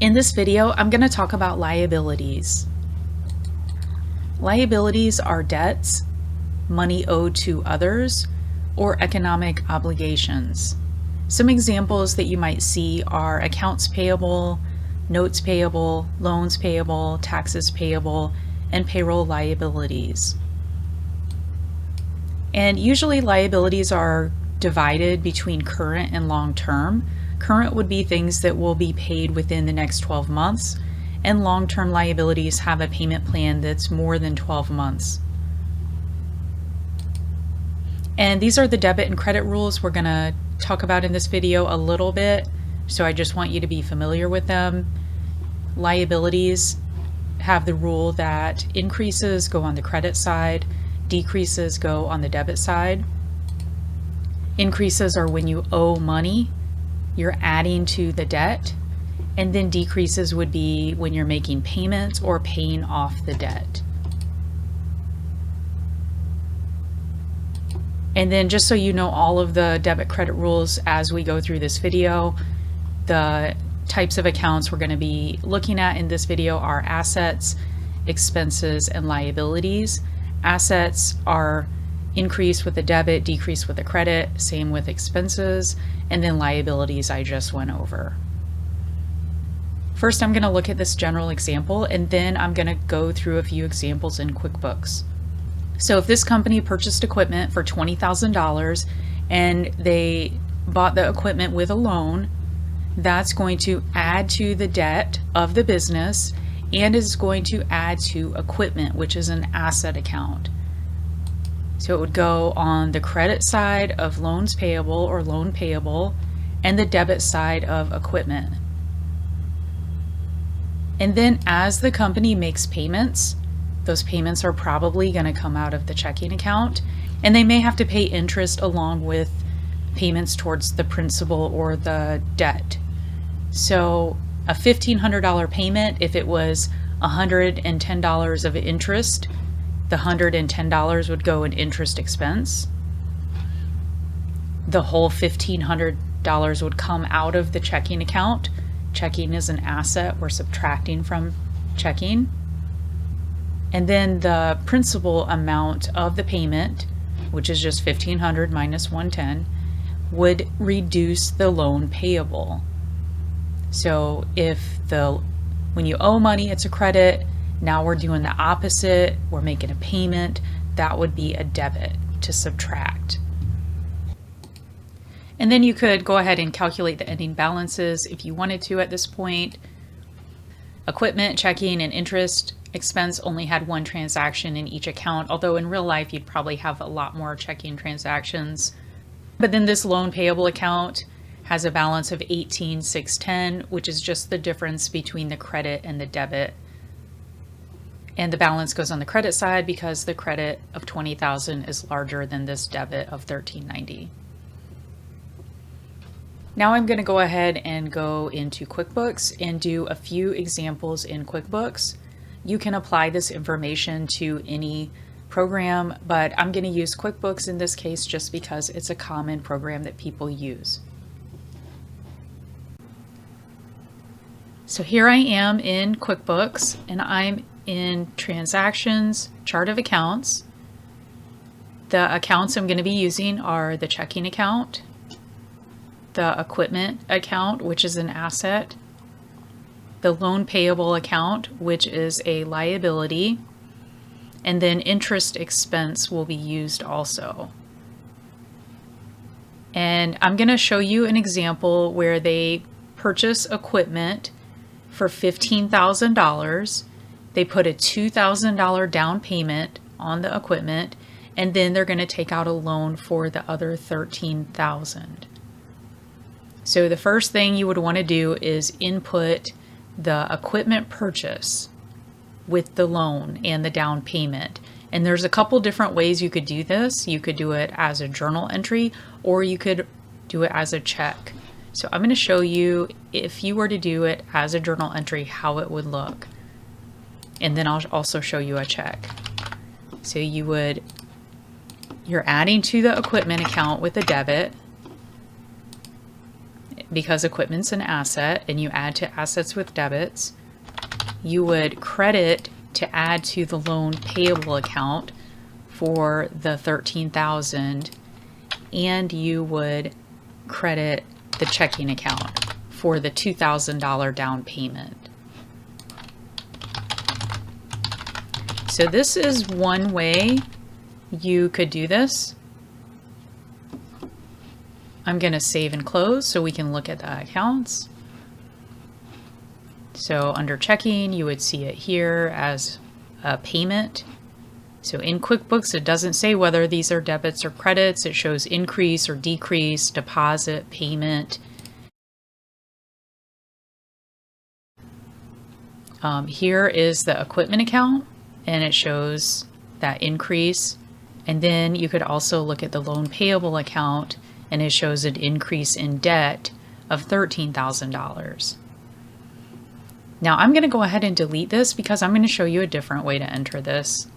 In this video, I'm going to talk about liabilities. Liabilities are debts, money owed to others, or economic obligations. Some examples that you might see are accounts payable, notes payable, loans payable, taxes payable, and payroll liabilities. And usually liabilities are divided between current and long-term. Current would be things that will be paid within the next 12 months, and long-term liabilities have a payment plan that's more than 12 months. And these are the debit and credit rules we're going to talk about in this video a little bit, so I just want you to be familiar with them. Liabilities have the rule that increases go on the credit side, decreases go on the debit side. Increases are when you owe money, you're adding to the debt, and then decreases would be when you're making payments or paying off the debt. And then just so you know all of the debit credit rules as we go through this video, the types of accounts we're going to be looking at in this video are assets, expenses, and liabilities. Assets are increase with the debit, decrease with the credit, same with expenses, and then liabilities I just went over. First, I'm going to look at this general example, and then I'm going to go through a few examples in QuickBooks. So if this company purchased equipment for $20,000 and they bought the equipment with a loan, that's going to add to the debt of the business and is going to add to equipment, which is an asset account. So it would go on the credit side of loans payable or loan payable and the debit side of equipment. And then as the company makes payments, those payments are probably going to come out of the checking account, and they may have to pay interest along with payments towards the principal or the debt. So a $1,500 payment, if it was $110 of interest, the $110 would go in interest expense. The whole $1,500 would come out of the checking account. Checking is an asset, we're subtracting from checking. And then the principal amount of the payment, which is just $1,500 minus $110, would reduce the loan payable. So when you owe money, it's a credit. Now we're doing the opposite. We're making a payment. That would be a debit to subtract. And then you could go ahead and calculate the ending balances if you wanted to at this point. Equipment, checking, and interest expense only had one transaction in each account, although in real life you'd probably have a lot more checking transactions. But then this loan payable account has a balance of $18,610, which is just the difference between the credit and the debit. And the balance goes on the credit side because the credit of $20,000 is larger than this debit of $1,390. Now I'm going to go ahead and go into QuickBooks and do a few examples in QuickBooks. You can apply this information to any program, but I'm going to use QuickBooks in this case just because it's a common program that people use. So here I am in QuickBooks, and I'm in Transactions, Chart of Accounts. The accounts I'm going to be using are the checking account, the equipment account, which is an asset, the loan payable account, which is a liability, and then interest expense will be used also. And I'm going to show you an example where they purchase equipment for $15,000. They put a $2,000 down payment on the equipment, and then they're going to take out a loan for the other $13,000. So the first thing you would want to do is input the equipment purchase with the loan and the down payment. And there's a couple different ways you could do this. You could do it as a journal entry, or you could do it as a check. So I'm going to show you, if you were to do it as a journal entry, how it would look. And then I'll also show you a check. So you're adding to the equipment account with a debit. because equipment's an asset and you add to assets with debits, you would credit to add to the loan payable account for the $13,000, and you would credit the checking account for the $2,000 down payment. So this is one way you could do this. I'm going to save and close so we can look at the accounts. So under checking, you would see it here as a payment. So in QuickBooks, it doesn't say whether these are debits or credits. It shows increase or decrease, deposit, payment. Here is the equipment account, and it shows that increase. And then you could also look at the loan payable account, and it shows an increase in debt of $13,000. Now I'm going to go ahead and delete this because I'm going to show you a different way to enter this.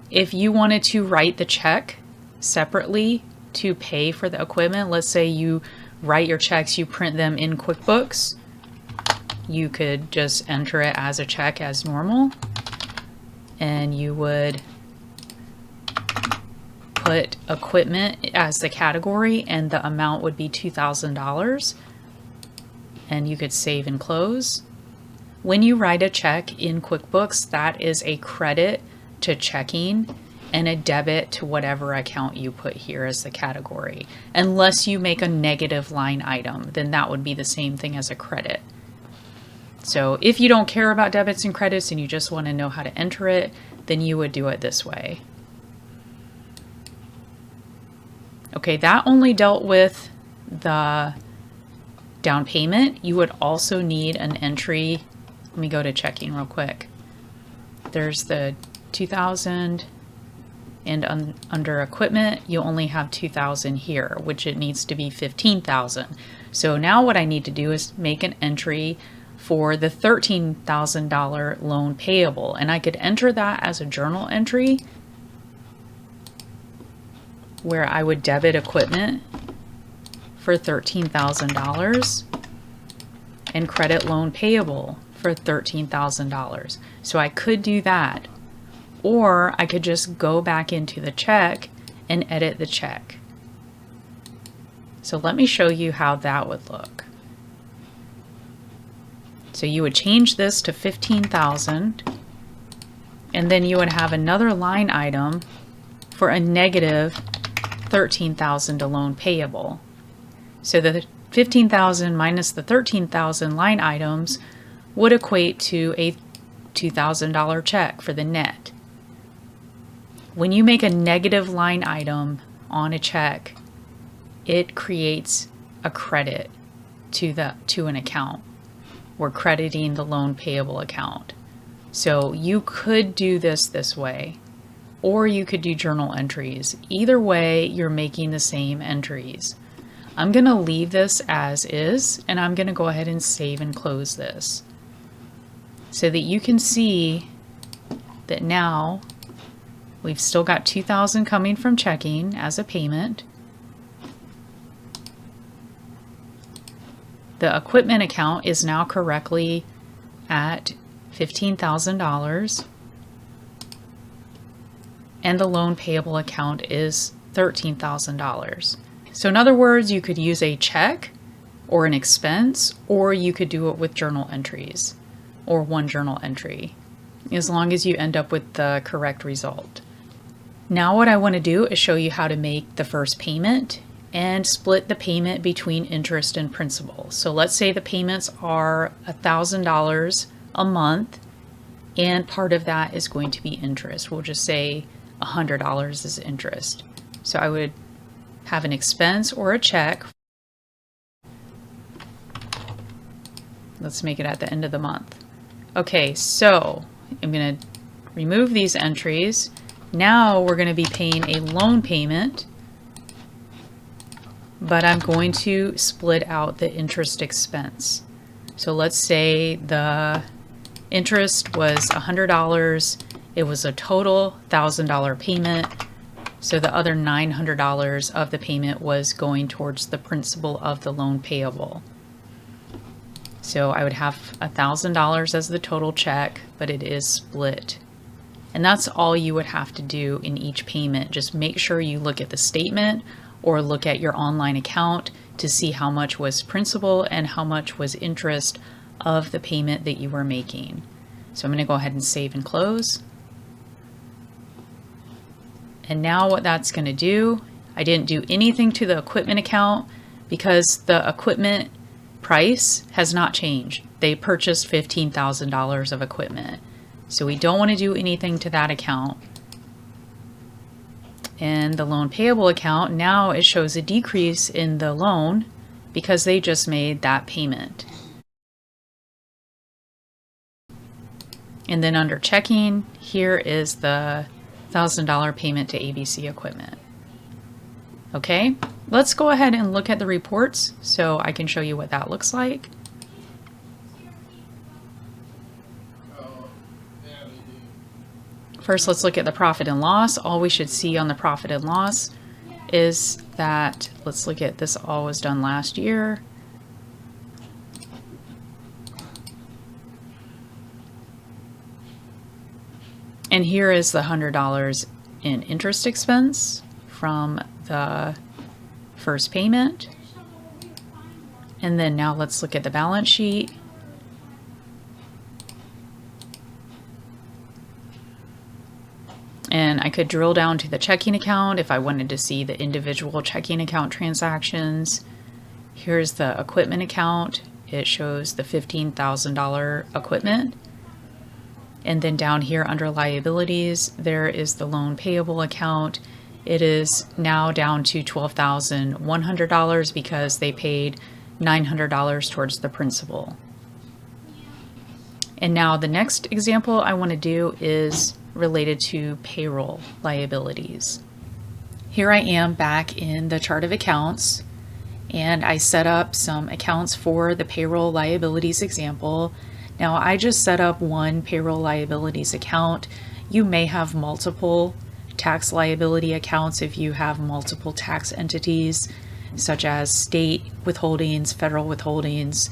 If you wanted to write the check separately to pay for the equipment, let's say you write your checks, you print them in QuickBooks, you could just enter it as a check as normal, and you would put equipment as the category and the amount would be $2,000, and you could save and close. When you write a check in QuickBooks, that is a credit to checking and a debit to whatever account you put here as the category. Unless you make a negative line item, then that would be the same thing as a credit. So if you don't care about debits and credits and you just want to know how to enter it, then you would do it this way. Okay, that only dealt with the down payment. You would also need an entry. Let me go to checking real quick. There's the 2,000, and under equipment, you only have 2,000 here, which it needs to be 15,000. So now what I need to do is make an entry for the $13,000 loan payable, and I could enter that as a journal entry where I would debit equipment for $13,000 and credit loan payable for $13,000. So I could do that, or I could just go back into the check and edit the check. So let me show you how that would look. So you would change this to 15,000, and then you would have another line item for a negative 13,000 to loan payable. So the 15,000 minus the 13,000 line items would equate to a $2,000 check for the net. When you make a negative line item on a check, it creates a credit to an account. We're crediting the loan payable account. So you could do this way, or you could do journal entries. Either way, you're making the same entries. I'm going to leave this as is, and I'm going to go ahead and save and close this so that you can see that now we've still got 2,000 coming from checking as a payment. The equipment account is now correctly at $15,000, and the loan payable account is $13,000. So in other words, you could use a check or an expense, or you could do it with journal entries or one journal entry, as long as you end up with the correct result. Now what I want to do is show you how to make the first payment and split the payment between interest and principal. So let's say the payments are $1,000 a month, and part of that is going to be interest. We'll just say $100 is interest. So I would have an expense or a check. Let's make it at the end of the month. Okay, so I'm going to remove these entries. Now we're going to be paying a loan payment, but I'm going to split out the interest expense. So let's say the interest was $100. It was a total $1,000 payment. So the other $900 of the payment was going towards the principal of the loan payable. So I would have $1,000 as the total check, but it is split. And that's all you would have to do in each payment. Just make sure you look at the statement or look at your online account to see how much was principal and how much was interest of the payment that you were making. So I'm going to go ahead and save and close. And now what that's going to do, I didn't do anything to the equipment account because the equipment price has not changed. They purchased $15,000 of equipment. So we don't want to do anything to that account. And the loan payable account, now it shows a decrease in the loan because they just made that payment. And then under checking, here is the $1,000 payment to ABC Equipment. Okay, let's go ahead and look at the reports so I can show you what that looks like. First, let's look at the profit and loss. All we should see on the profit and loss is that, let's look at this, all was done last year. And here is the $100 in interest expense from the first payment. And then now let's look at the balance sheet. And I could drill down to the checking account if I wanted to see the individual checking account transactions. Here's the equipment account. It shows the $15,000 equipment. And then down here under liabilities, there is the loan payable account. It is now down to $12,100 because they paid $900 towards the principal. And now the next example I want to do is related to payroll liabilities. Here I am back in the chart of accounts, and I set up some accounts for the payroll liabilities example. Now I just set up one payroll liabilities account. You may have multiple tax liability accounts if you have multiple tax entities, such as state withholdings, federal withholdings,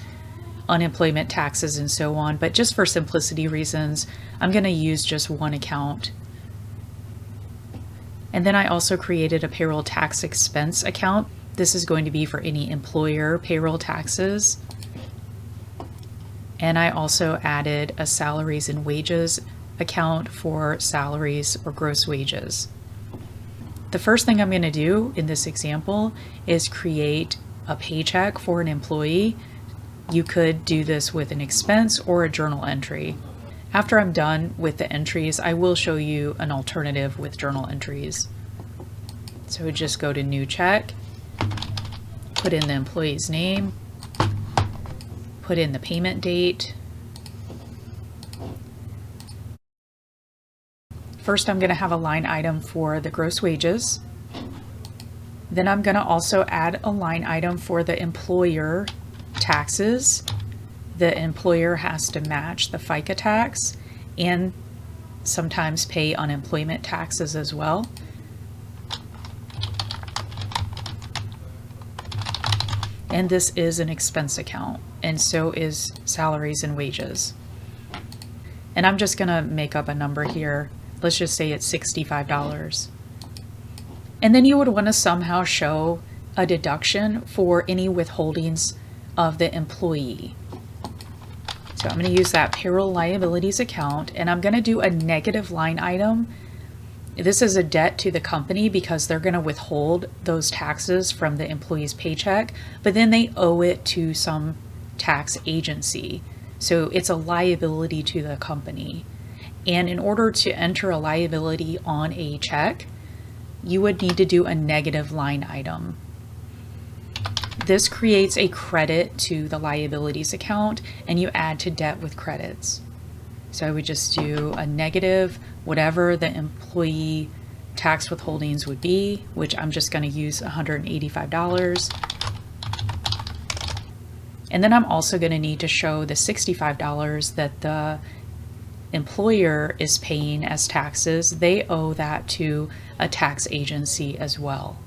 unemployment taxes, and so on. But just for simplicity reasons, I'm going to use just one account. And then I also created a payroll tax expense account. This is going to be for any employer payroll taxes. And I also added a salaries and wages account for salaries or gross wages. The first thing I'm going to do in this example is create a paycheck for an employee. You could do this with an expense or a journal entry. After I'm done with the entries, I will show you an alternative with journal entries. So just go to new check, put in the employee's name, put in the payment date. First, I'm going to have a line item for the gross wages. Then I'm going to also add a line item for the employer taxes. The employer has to match the FICA tax and sometimes pay unemployment taxes as well. And this is an expense account, and so is salaries and wages. And I'm just going to make up a number here. Let's just say it's $65. And then you would want to somehow show a deduction for any withholdings of the employee. So I'm going to use that payroll liabilities account, and I'm going to do a negative line item. This is a debt to the company because they're going to withhold those taxes from the employee's paycheck, but then they owe it to some tax agency. So it's a liability to the company. And in order to enter a liability on a check, you would need to do a negative line item. This creates a credit to the liabilities account, and you add to debt with credits. So I would just do a negative, whatever the employee tax withholdings would be, which I'm just going to use $185. And then I'm also going to need to show the $65 that the employer is paying as taxes, they owe that to a tax agency as well.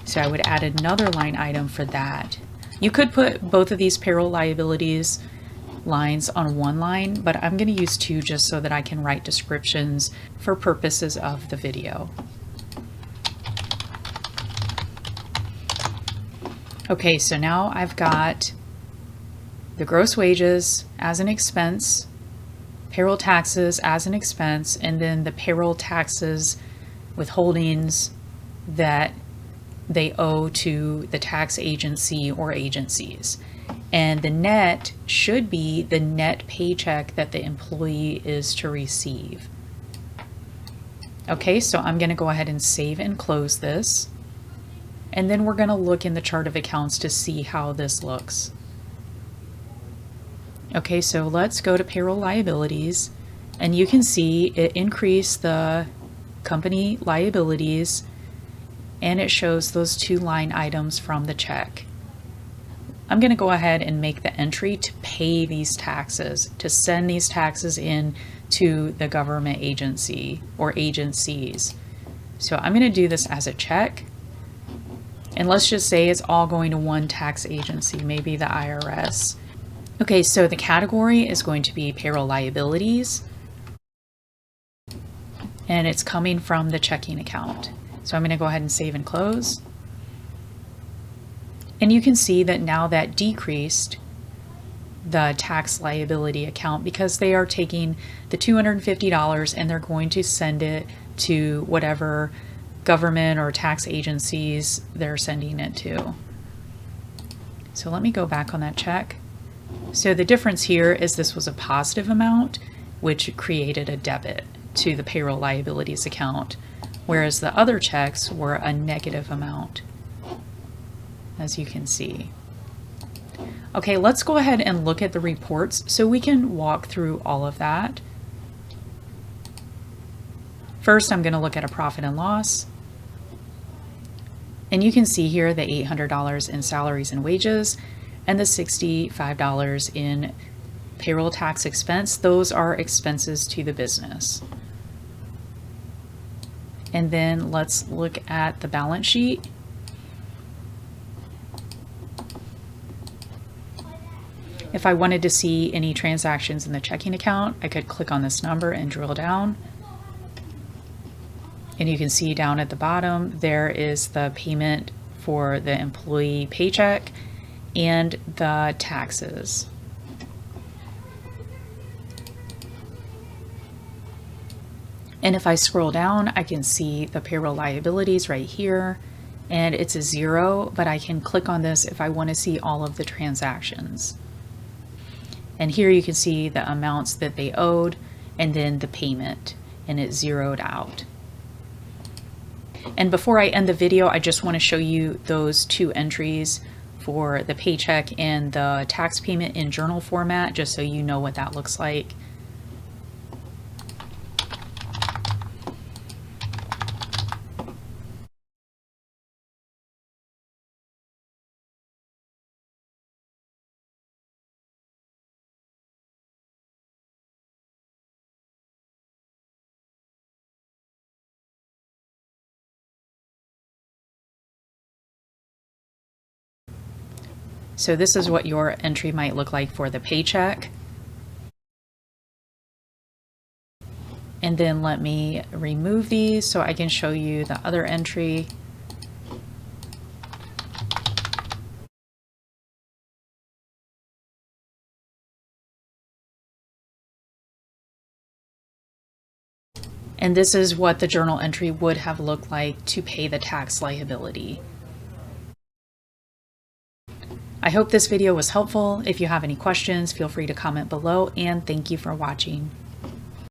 So I would add another line item for that. You could put both of these payroll liabilities lines on one line, but I'm going to use two just so that I can write descriptions for purposes of the video. Okay, so now I've got the gross wages as an expense, payroll taxes as an expense, and then the payroll taxes withholdings that they owe to the tax agency or agencies. And the net should be the net paycheck that the employee is to receive. Okay, so I'm going to go ahead and save and close this. And then we're going to look in the chart of accounts to see how this looks. Okay, so let's go to payroll liabilities, and you can see it increased the company liabilities, and it shows those two line items from the check. I'm going to go ahead and make the entry to pay these taxes, to send these taxes in to the government agency or agencies. So I'm going to do this as a check. And let's just say it's all going to one tax agency, maybe the IRS. Okay, so the category is going to be payroll liabilities, and it's coming from the checking account. So I'm going to go ahead and save and close. And you can see that now that decreased the tax liability account because they are taking the $250 and they're going to send it to whatever government or tax agencies they're sending it to. So let me go back on that check. So the difference here is this was a positive amount, which created a debit to the payroll liabilities account, whereas the other checks were a negative amount, as you can see. Okay, let's go ahead and look at the reports so we can walk through all of that. First, I'm going to look at a profit and loss. And you can see here the $800 in salaries and wages and the $65 in payroll tax expense. Those are expenses to the business. And then let's look at the balance sheet. If I wanted to see any transactions in the checking account, I could click on this number and drill down. And you can see down at the bottom, there is the payment for the employee paycheck and the taxes. And if I scroll down, I can see the payroll liabilities right here, and it's a 0, but I can click on this if I want to see all of the transactions. And here you can see the amounts that they owed and then the payment, and it's zeroed out. And before I end the video, I just want to show you those two entries for the paycheck and the tax payment in journal format, just so you know what that looks like. So this is what your entry might look like for the paycheck. And then let me remove these so I can show you the other entry. And this is what the journal entry would have looked like to pay the tax liability. I hope this video was helpful. If you have any questions, feel free to comment below, and thank you for watching.